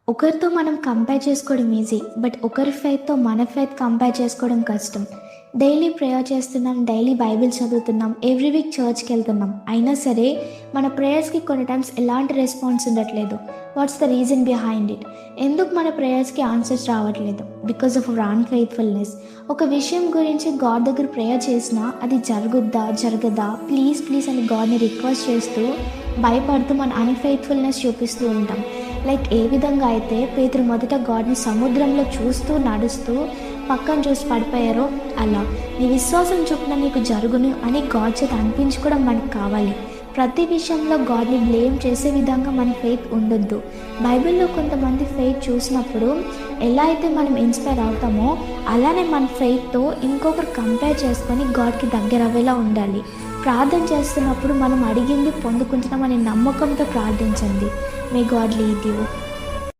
ఒకరితో మనం కంపేర్ చేసుకోవడం ఈజీ. బట్ ఒకరి ఫెయిత్‌తో మన ఫెయిత్ కంపేర్ చేసుకోవడం కష్టం. డైలీ ప్రేయర్ చేస్తున్నాం, డైలీ బైబిల్ చదువుతున్నాం, ఎవ్రీ వీక్ చర్చ్‌కెళ్తున్నాం. అయినా సరే మన ప్రేయర్స్‌కి కొన్ని టైమ్స్ ఎలాంటి రెస్పాన్స్ ఉండట్లేదు. What's the reason behind it? ఎందుకు మన ప్రేయర్స్‌కి ఆన్సర్స్ రావట్లేదు? Because of our unfaithfulness. ఒక విషయం గురించి గాడ్ దగ్గర ప్రేయర్ చేసినా అది జరుగుద్దా? జరగదా? ప్లీజ్ ప్లీజ్ అని గాడ్‌ని రిక్వెస్ట్ చేస్తూ భయపడుతూ మన అన్‌ఫెయిత్‌ఫుల్‌నెస్ చూపిస్తూ ఉంటాం. లైక్ ఏ విధంగా అయితే పేతురు మొదట గాడ్‌ని సముద్రంలో చూస్తూ నడుస్తూ పక్కన చూసి పడిపోయారో అలా నీ విశ్వాసం చొప్పున నీకు జరుగును అని గాడ్ చేత అనిపించుకోవడం మనకు కావాలి. ప్రతి విషయంలో గాడ్‌ని బ్లేమ్ చేసే విధంగా మన ఫెయిత్ ఉండొద్దు. బైబిల్లో కొంతమంది ఫెయిత్ చూసినప్పుడు ఎలా అయితే మనం ఇన్స్పైర్ అవుతామో అలానే మన ఫెయిత్‌తో ఇంకొకరు కంపేర్ చేసుకొని గాడ్‌కి దగ్గర అయ్యేలా ఉండాలి. ప్రార్థన చేస్తున్నప్పుడు మనం అడిగింది పొందుకుంటున్నామనే నమ్మకంతో ప్రార్థించండి. May God lead you.